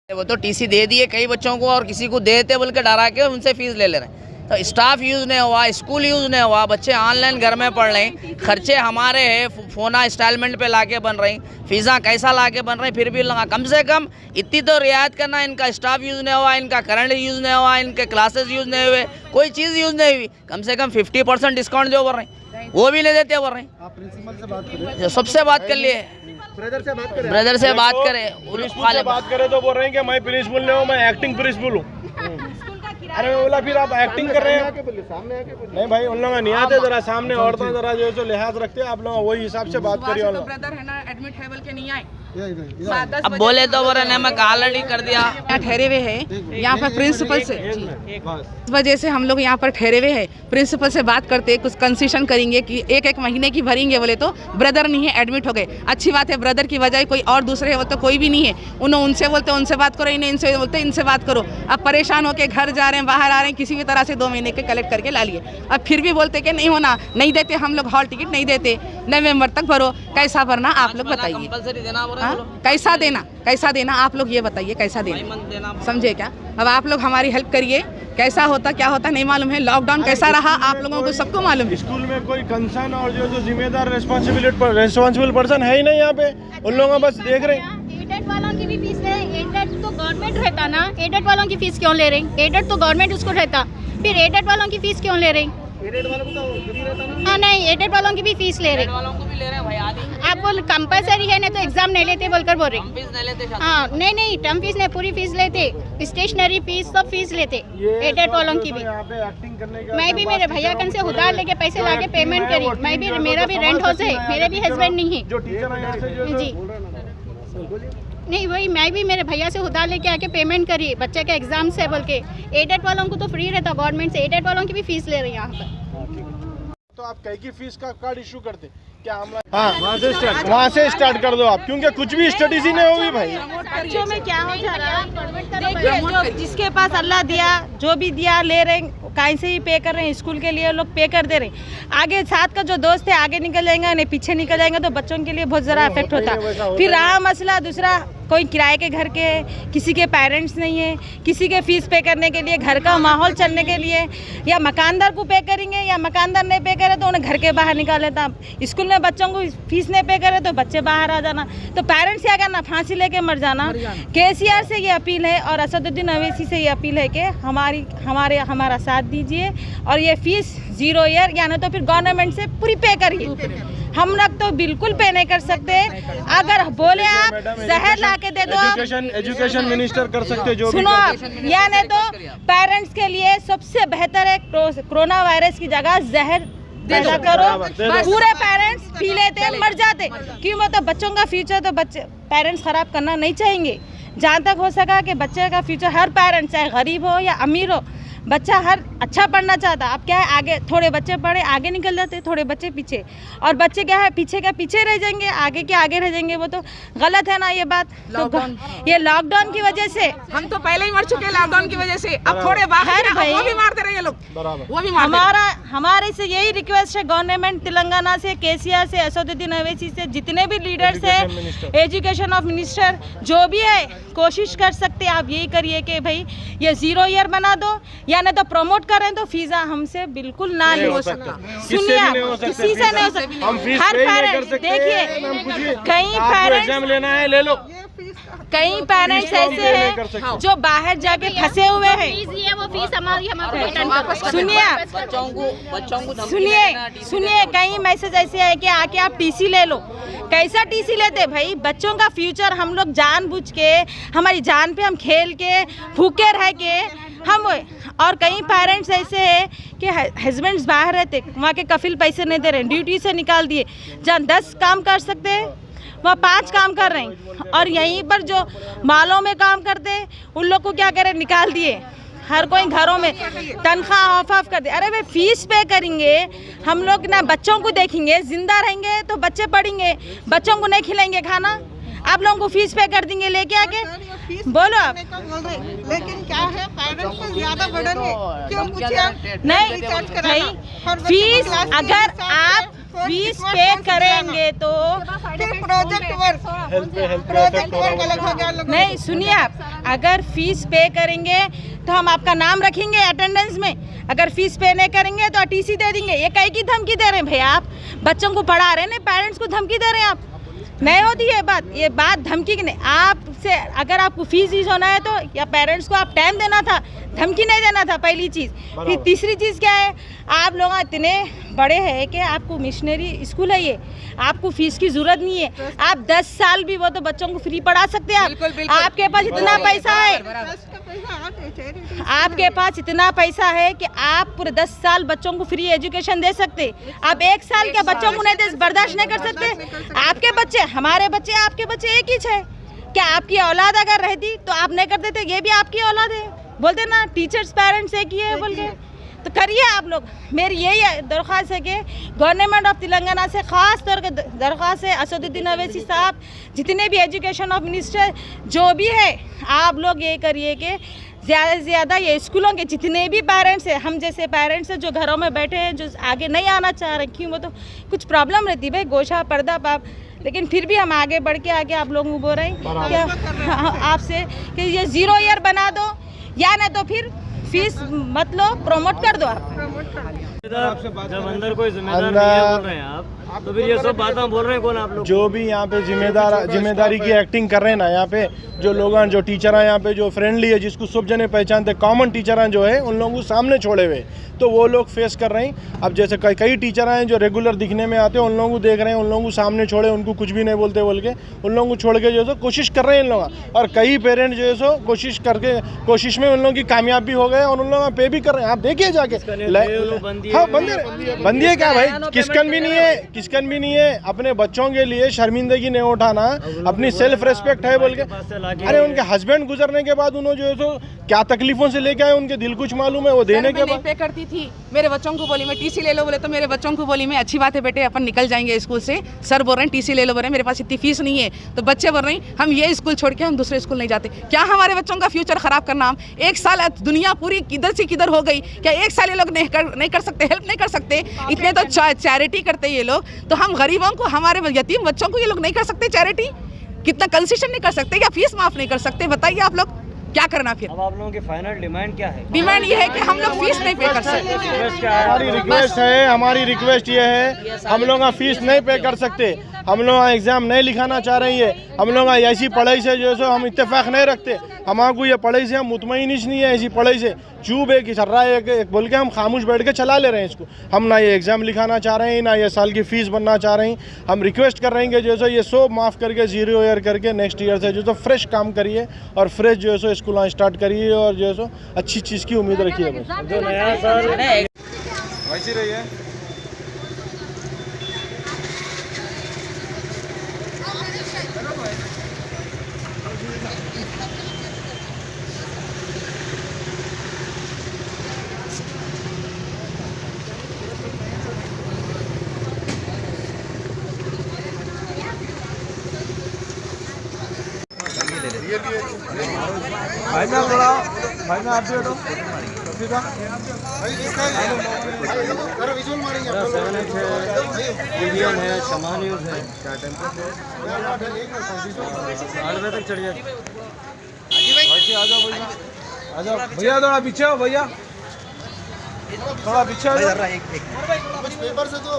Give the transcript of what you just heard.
वो तो टीसी दे दिए कई बच्चों को और किसी को देते बोल के डरा के उनसे फीस ले ले रहे हैं। तो स्टाफ यूज़ नहीं हुआ, स्कूल यूज़ नहीं हुआ, बच्चे ऑनलाइन घर में पढ़ रहे हैं, खर्चे हमारे हैं, फ़ोना इंस्टॉलमेंट पे लाके बन रही, फ़ीसा कैसा लाके बन रही, फिर भी लगा कम से कम इतनी तो रियायत करना। इनका स्टाफ यूज़ नहीं हुआ, इनका करंट यूज़ नहीं हुआ, इनके क्लासेस यूज़ नहीं हुए, कोई चीज़ यूज़ नहीं हुई, कम से कम 50% डिस्काउंट जो बोल रहे हैं वो भी नहीं देते बोल रहे हैं। आप प्रिंसिपल से बात करें, सबसे बात कर लिए, ब्रदर से बात करें, ब्रदर से बात करें, प्रिंसिपल से बात करें तो बोल रहे हैं कि मैं प्रिंसिपल नहीं हूँ, मैं एक्टिंग प्रिंसिपल हूँ। अरे मैं बोला फिर आप एक्टिंग कर रहे हैं, सामने आके बोलिए। नहीं भाई उन लोग नहीं आते, जरा सामने औरतें जरा जो लिहाज रखते हैं आप लोग वही हिसाब से बात करिए। ब्रदर है ना एडमिट है बोल के नहीं आए, अब बोले तो बोले नहीं मैं ऑलरेडी कर दिया। यहाँ ठहरे हुए हैं, यहाँ पर प्रिंसिपल से इस वजह से हम लोग यहाँ पर ठहरे हुए हैं। प्रिंसिपल से बात करते कुछ कंसेशन करेंगे कि एक महीने की भरेंगे, बोले तो ब्रदर नहीं है एडमिट हो गए। अच्छी बात है, ब्रदर की बजाय कोई और दूसरे है वो तो कोई भी नहीं है। उनसे बोलते उनसे बात करो, इन्हें इनसे बोलते इनसे बात करो। अब परेशान होकर घर जा रहे हैं, बाहर आ रहे हैं, किसी भी तरह से 2 महीने के कलेक्ट करके ला लिए। अब फिर भी बोलते कि नहीं होना, नहीं देते हम लोग, हॉल टिकट नहीं देते, नवंबर तक भरो। कैसा भरना आप लोग बताइए, कैसा देना आप लोग ये बताइए, कैसा देना, समझे क्या? अब आप लोग हमारी हेल्प करिए, कैसा होता क्या होता नहीं मालूम है। लॉकडाउन कैसा रहा आप लोगों को सबको मालूम है। स्कूल में कोई कंसर्न और जो जिम्मेदार रिस्पॉन्सिबल पर्सन है ही नहीं यहाँ पे, उन लोगों बस देख रहे हैं। एडेड वालों की भी फीस ले रहे हैं, एडेड तो गवर्नमेंट रहता ना, एडेड वालों की फीस क्यों ले रहे हैं? एडेड तो गवर्नमेंट उसको रहता, फिर एडेड वालों की फीस क्यों ले रहे हैं? एडेड वालों को तो फ्री रहता ना। हाँ नहीं, एडेड वालों की भी फीस ले रहे हैं। आप बोल कंपलसरी है नहीं तो एग्जाम नहीं लेते बोलकर बोल रहे। हाँ नहीं टर्म फीस नहीं, पूरी फीस लेते, स्टेशनरी फीस सब फीस लेते एडेड वालों की भी। मैं भी मेरे भैया कन से उधार लेके पैसे लाके पेमेंट करी, मैं भी, मेरा भी रेंट हाउस है, मेरे भी हस्बैंड नहीं है जी। नहीं वही मैं भी मेरे भैया से उधार लेके आके पेमेंट करी, बच्चे का एग्जाम से बोल के। एडेड वालों को तो फ्री रहता गवर्नमेंट से, एडेड वालों की भी फीस ले रही है यहाँ पर। तो आप कई की फीस का कार्ड इशू करते क्या? हम हाँ वहाँ से स्टार्ट कर दो आप, क्योंकि कुछ भी स्टडीज ही नहीं होगी भाई। बच्चों में क्या हो जा रहा है, देखिए जो जिसके पास अल्लाह दिया, जो भी दिया ले रहे हैं, कहीं से ही पे कर रहे हैं, स्कूल के लिए लोग पे कर दे रहे हैं। आगे साथ का जो दोस्त है आगे निकल जाएगा, नहीं पीछे निकल जाएगा, तो बच्चों के लिए बहुत ज़रा इफेक्ट होता है। फिर रहा मसला दूसरा, कोई किराए के घर के, किसी के पेरेंट्स नहीं है, किसी के फीस पे करने के लिए, घर का माहौल चलने के लिए, या मकानदार को पे करेंगे, या मकानदार नहीं पे करे तो उन्हें घर के बाहर निकाल लेता। स्कूल में बच्चों को फीस नहीं पे करे तो बच्चे बाहर आ जाना, तो पेरेंट्स क्या करना, फांसी लेके मर जाना। केसीआर से ये अपील है और असदुद्दीन अवैसी से ये अपील है कि हमारा साथ दीजिए और ये फीस 0 ईयर या नहीं तो फिर गवर्नमेंट से पूरी पे करिए। हम लोग तो बिल्कुल पे नहीं कर सकते। अगर बोले आप जहर ला के दे दो, एजुकेशन मिनिस्टर कर सकते जो सुनो आप, या नहीं तो पेरेंट्स के लिए सबसे बेहतर है कोरोना वायरस की जगह जहर पैदा करो, पूरे पेरेंट्स पी लेते मर जाते। क्यों? मतलब बच्चों का फ्यूचर तो बच्चे पेरेंट्स खराब करना नहीं चाहेंगे। जहाँ तक हो सका कि बच्चे का फ्यूचर, हर पेरेंट्स चाहे गरीब हो या अमीर हो, बच्चा हर अच्छा पढ़ना चाहता। अब क्या है, आगे थोड़े बच्चे पढ़े आगे निकल जाते, थोड़े बच्चे पीछे, और बच्चे क्या है पीछे का पीछे रह जाएंगे, आगे के आगे रह जाएंगे। वो तो गलत है ना ये बात। तो ये लॉकडाउन की वजह से हम तो पहले ही मर चुके हैं लॉकडाउन की वजह से, अब थोड़े बाहर वो भी मारते रहे ये लोग, वो भी हमारे से यही रिक्वेस्ट है गवर्नमेंट तेलंगाना से, केसीआर से, असदुद्दीन अवैसी से, जितने भी लीडर्स है, एजुकेशन ऑफ मिनिस्टर जो भी है, कोशिश कर सकते आप यही करिए कि भाई ये 0 ईयर बना दो, या नहीं तो प्रमोट करें तो फीसा हमसे बिल्कुल ना ले हो सकता। सुनिए किसी से नहीं हो सकता। हर पेरेंट्स देखिए, कई पेरेंट्स लेना है ले लो, कई पेरेंट्स ऐसे हैं जो बाहर जाके फंसे हुए हैं। वो फीस हमारी सुनिए कई मैसेज ऐसे है कि आके आप टीसी ले लो। कैसा टीसी लेते भाई? बच्चों का फ्यूचर हम लोग जानबूझ के, हमारी जान पे हम खेल के, भूखे रह के हम। और कई पेरेंट्स ऐसे हैं कि हस्बैंड्स बाहर रहते, वहाँ के कफिल पैसे नहीं दे रहे, ड्यूटी से निकाल दिए। जहाँ 10 काम कर सकते हैं वह 5 काम कर रहे हैं, और यहीं पर जो मालों में काम करते हैं उन लोग को क्या करें, निकाल दिए। हर कोई घरों में तनख्वाह ऑफ कर दे। अरे भाई फीस पे करेंगे हम लोग ना, बच्चों को देखेंगे, जिंदा रहेंगे तो बच्चे पढ़ेंगे, बच्चों को नहीं खिलाएंगे खाना, आप लोगों को फीस पे कर देंगे लेके आके। बोलो आप, लेकिन क्या है पेरेंट्स पे ज्यादा बर्डन है, क्यों पूछिए? नहीं भाई फीस अगर आप फीस पे करेंगे तो प्रोजेक्ट वर्क नहीं, सुनिए आप, अगर फीस पे करेंगे तो हम आपका नाम रखेंगे अटेंडेंस में, अगर फीस पे नहीं करेंगे तो टीसी दे देंगे। ये कहीं की धमकी दे रहे हैं भैया, आप बच्चों को पढ़ा रहे हैं ना, पेरेंट्स को धमकी दे रहे हैं आप। नहीं होती ये बात धमकी की नहीं। आपसे अगर आपको फीस यूज होना है तो या पेरेंट्स को आप टाइम देना था, धमकी नहीं देना था, पहली चीज़। फिर तीसरी चीज़ क्या है, आप लोग इतने बड़े हैं कि आपको मिशनरी स्कूल है, ये आपको फीस की ज़रूरत नहीं है। आप 10 साल भी वो तो बच्चों को फ्री पढ़ा सकते हैं आप। आपके पास इतना पैसा है, आपके पास इतना पैसा है कि आप पूरे 10 साल बच्चों को फ्री एजुकेशन दे सकते। आप 1 साल के बच्चों को नहीं बर्दाश्त नहीं कर सकते। आपके बच्चे, हमारे बच्चे, आपके बच्चे एक ही है। क्या आपकी औलाद अगर रहती तो आप नहीं कर देते? ये भी आपकी औलाद है, बोलते ना टीचर्स पेरेंट्स एक ही है बोल के। तो करिए आप लोग। मेरी यही दरख्वास्त है कि गवर्नमेंट ऑफ तेलंगाना से ख़ास तौर पर दरख्वास्त है, असदुद्दीन अवैसी साहब, जितने भी एजुकेशन ऑफ मिनिस्टर जो भी है, आप लोग ये करिए कि ज़्यादा से ज़्यादा ये स्कूलों के जितने भी पेरेंट्स हैं, हम जैसे पेरेंट्स हैं जो घरों में बैठे हैं, जो आगे नहीं आना चाह रहे, क्यों वो तो कुछ प्रॉब्लम रहती है भाई, गोशा पर्दा पाप, लेकिन फिर भी हम आगे बढ़ के आगे आप लोगों को बोल रहे हैं कि आपसे कि ये 0 ईयर बना दो, या नहीं तो फिर फीस मत लो, प्रमोट कर दो आप। जब अंदर कोई जिम्मेदार नहीं है बोल रहे हैं आप, तो फिर ये सब बातें बोल रहे हैं कौन आप लोग? जो भी यहाँ पे जिम्मेदारी की एक्टिंग कर रहे हैं ना, यहाँ पे जो लोग जो टीचर हैं यहाँ पे जो फ्रेंडली है, जिसको सब जने पहचानते, कॉमन टीचर हैं जो है, उन लोगों को सामने छोड़े हुए, तो वो लोग फेस कर रहे हैं। अब जैसे कई टीचर हैं जो रेगुलर दिखने में आते हैं, उन लोगों को देख रहे हैं, उन लोगों को सामने छोड़े, उनको कुछ भी नहीं बोलते बोल के उन लोगों को छोड़ के जो है कोशिश कर रहे हैं इन लोग। और कई पेरेंट जो है सो कोशिश में उन लोगों की कामयाब भी हो गए और उन लोग पे भी कर रहे हैं। आप देखिए जाके। हाँ, बंदी है क्या भाई? किसकन भी नहीं है। अपने बच्चों के लिए शर्मिंदगी नहीं उठाना, अपनी सेल्फ रेस्पेक्ट है बोल के। अरे उनके हस्बैंड गुजरने के बाद उन्होंने जो है सो क्या तकलीफों से लेके आए, उनके दिल कुछ मालूम है, वो देने के बाद पे करती थी। मेरे बच्चों को बोली मैं टीसी ले लो, बोले तो मेरे बच्चों को बोली मैं अच्छी बात है बेटे अपन निकल जाएंगे स्कूल से, सर बोल रहे हैं टीसी ले लो, बोल रहे हैं मेरे पास इतनी फीस नहीं है, तो बच्चे बोल रहे हैं हम ये स्कूल छोड़ के हम दूसरे स्कूल नहीं जाते। क्या हमारे बच्चों का फ्यूचर खराब करना? हम 1 साल दुनिया पूरी किधर से किधर हो गई, क्या 1 साल ये लोग नहीं कर सकते, हेल्प नहीं कर सकते? इतने तो चैरिटी करते ये लोग, तो हम गरीबों को, हमारे यतीम बच्चों को ये लोग नहीं कर सकते चैरिटी? कितना कंसेशन नहीं कर सकते, क्या फीस माफ नहीं कर सकते? बताइए आप लोग क्या करना फिर? अब आप लोगों की फाइनल डिमांड क्या है? डिमांड ये है कि हम लोग फीस नहीं पे कर सकते। हमारी रिक्वेस्ट ये है, हम लोग फीस नहीं पे कर सकते, हम लोग एग्ज़ाम नहीं लिखाना चाह रहे हैं, हम लोग ऐसी पढ़ाई से जो है हम इत्तेफाक नहीं रखते, हमारे ये पढ़ाई से हम मुतमईन नहीं है, ऐसी पढ़ाई से चूब है कि चल रहा है एक बोल के हम खामोश बैठ के चला ले रहे हैं इसको। हम ना ये एग्ज़ाम लिखाना चाह रहे हैं, ना ये साल की फ़ीस बनना चाह रहे हैं। हम रिक्वेस्ट कर रहे हैं कि जो है ये सब माफ़ करके 0 ईयर करके नेक्स्ट ईयर से जो है फ्रेश काम करिए और फ्रेश जो है स्कूल स्टार्ट करिए और जो है अच्छी चीज़ की उम्मीद रखिए। जो नया साल वैसी रही है। भाई ना थोड़ा, भाई ना आप भी हटो। इंडियन है, शमा न्यूज़ है, 8 बजे तक चढ़ जाए। आ जाओ भैया, थोड़ा पीछे हो भैया, थोड़ा पीछे। पेपर से तो